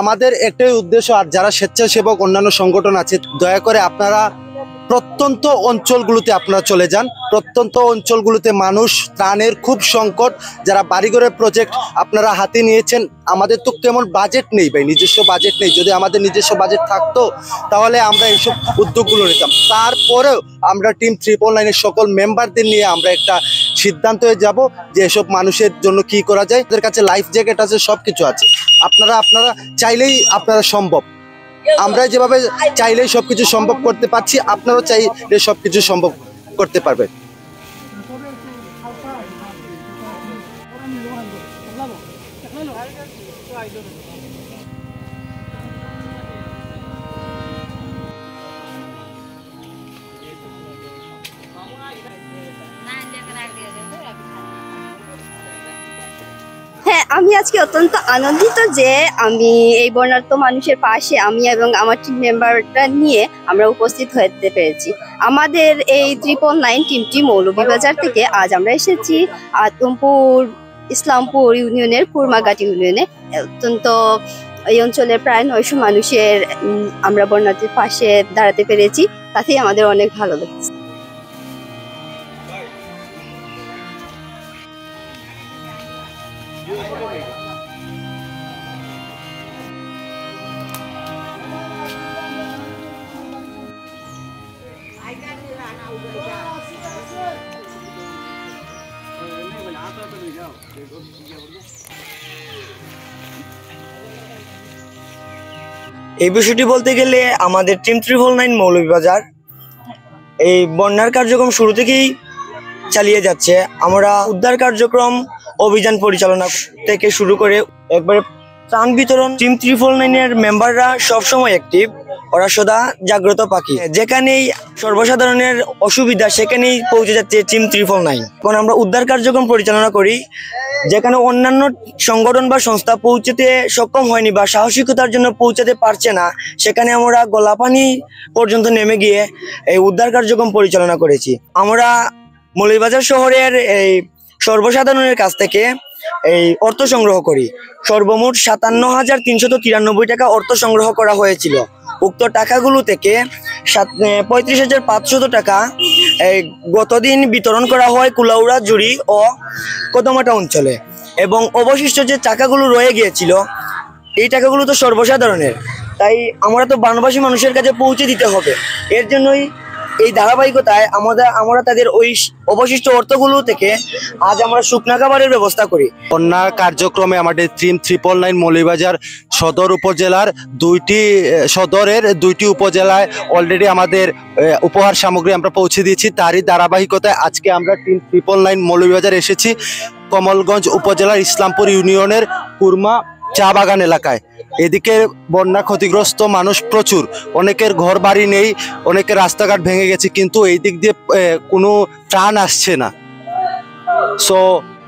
আমাদের একটাই উদ্দেশ্য, আর যারা স্বেচ্ছাসেবক অন্যান্য সংগঠন আছে, দয়া করে আপনারা প্রত্যন্ত অঞ্চলগুলোতে আপনারা চলে যান। প্রত্যন্ত অঞ্চলগুলোতে মানুষ ত্রাণের খুব সংকট। যারা বাড়িঘরের প্রজেক্ট আপনারা হাতে নিয়েছেন, আমাদের তো তেমন বাজেট নেই ভাই, নিজস্ব বাজেট নেই। যদি আমাদের নিজস্ব বাজেট থাকতো তাহলে আমরা এইসব উদ্যোগগুলো নিতাম। তারপরেও আমরা টিম 999-এর সকল মেম্বারদের নিয়ে আমরা একটা সিদ্ধান্তে যাব যে এসব মানুষের জন্য কি করা যায়। তাদের কাছে লাইফ জ্যাকেট আছে, সব কিছু আছে। আপনারা চাইলেই আপনারা সম্ভব। আমরা যেভাবে চাইলেই সবকিছু সম্ভব করতে পারছি, আপনারাও চাইলে সবকিছু সম্ভব করতে পারবেন। হ্যাঁ, আমি আজকে অত্যন্ত আনন্দিত যে আমি এই বর্ণাঢ্য মানুষের পাশে আমি এবং আমার টিম মেম্বারটা নিয়ে আমরা উপস্থিত হতে পেরেছি। আমাদের এই 999 টিমটি মৌলভীবাজার থেকে আজ আমরা এসেছি আতমপুর ইসলামপুর ইউনিয়নের কুরমাঘাটি ইউনিয়নে। অত্যন্ত এই অঞ্চলের প্রায় 900 মানুষের আমরা বর্ণাঢ্যের পাশে দাঁড়াতে পেরেছি, তাতেই আমাদের অনেক ভালো লাগছে। এই বিষয়টি বলতে গেলে আমাদের টিম 999 মৌলভীবাজার এই বন্যার কার্যক্রম শুরু থেকেই চালিয়ে যাচ্ছে। আমরা উদ্ধার কার্যক্রম অভিযান পরিচালনা থেকে শুরু করে একবারে ত্রাণ বিতরণ। টিম 999-এর মেম্বাররা সবসময় অ্যাক্টিভ, ওরা সদা জাগ্রত পাখি। যেখানেই সর্বসাধারণের অসুবিধা সেখানেই পৌঁছে যাচ্ছে টিম 999। এখন আমরা উদ্ধার কার্যক্রম পরিচালনা করি, যেখানে অন্যান্য সংগঠন বা সংস্থা পৌঁছতে সক্ষম হয়নি বা সাহসিকতার জন্য পৌঁছাতে পারছে না, সেখানে আমরা গলাপানি পর্যন্ত নেমে গিয়ে এই উদ্ধার কার্যক্রম পরিচালনা করেছি। আমরা মৌলভীবাজার শহরের এই সর্বসাধারণের কাছ থেকে এই অর্থ সংগ্রহ করি। সর্বমোট 57,393 টাকা অর্থ সংগ্রহ করা হয়েছিল। উক্ত টাকাগুলো থেকে 35,500 টাকা গতদিন বিতরণ করা হয় কুলাউড়া, জুড়ি ও কদমাটা অঞ্চলে, এবং অবশিষ্ট যে টাকাগুলো রয়ে গিয়েছিল এই টাকাগুলো তো সর্বসাধারণের, তাই আমরা তো বানবাসী মানুষের কাছে পৌঁছে দিতে হবে। এর জন্যই এই ধারাবাহিকতায় আমরা তাদের ওই অবশিষ্ট অর্থগুলো থেকে আজ আমরা শুকনা খাবারের ব্যবস্থা করি। বন্যা কার্যক্রমে আমাদের টিম 999 মৌলভীবাজার সদর উপজেলার সদরের দুইটি উপজেলায় অলরেডি আমাদের উপহার সামগ্রী আমরা পৌঁছে দিয়েছি। তারই ধারাবাহিকতায় আজকে আমরা টিম 999 মৌলভীবাজার এসেছি কমলগঞ্জ উপজেলার ইসলামপুর ইউনিয়নের কুরমা চা বাগান এলাকায়। এদিকে বন্যা ক্ষতিগ্রস্ত মানুষ প্রচুর, অনেকের ঘর বাড়ি নেই, অনেকের রাস্তাঘাট ভেঙে গেছে, কিন্তু এই দিক দিয়ে কোনো ত্রাণ আসছে না। সো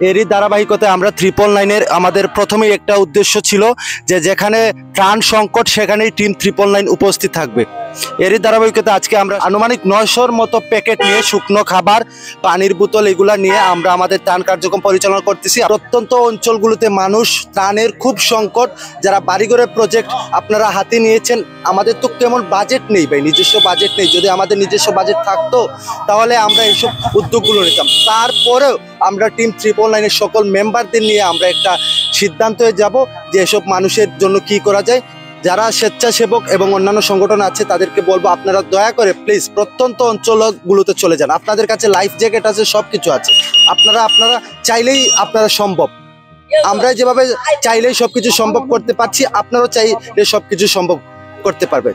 এরই ধারাবাহিকতায় আমরা 999-এর আমাদের প্রথমেই একটা উদ্দেশ্য ছিল যে যেখানে ত্রাণ সংকট সেখানেই টিম 999 উপস্থিত থাকবে। এরই ধারাবাহিকতা আজকে আমরা আনুমানিক 900-র মতো প্যাকেট নিয়ে শুকনো খাবার, পানির বোতল এগুলা নিয়ে আমরা আমাদের ত্রাণ কার্যক্রম পরিচালনা করতেছি। প্রত্যন্ত অঞ্চলগুলোতে মানুষ ত্রাণের খুব সংকট। যারা বাড়িঘরের প্রজেক্ট আপনারা হাতে নিয়েছেন, আমাদের তো তেমন বাজেট নেই ভাই, নিজস্ব বাজেট নেই। যদি আমাদের নিজস্ব বাজেট থাকতো তাহলে আমরা এইসব উদ্যোগগুলো নিতাম। তারপরেও আমরা টিম 999-এর সকল মেম্বারদের নিয়ে আমরা একটা সিদ্ধান্তে যাব যে এসব মানুষের জন্য কি করা যায়। যারা স্বেচ্ছাসেবক এবং অন্যান্য সংগঠন আছে তাদেরকে বলবো আপনারা দয়া করে প্লিজ প্রত্যন্ত অঞ্চলগুলোতে চলে যান। আপনাদের কাছে লাইফ জ্যাকেট আছে, সব কিছু আছে। আপনারা চাইলেই আপনারা সম্ভব। আমরা যেভাবে চাইলেই সবকিছু সম্ভব করতে পারছি, আপনারাও চাইলে সবকিছু সম্ভব করতে পারবেন।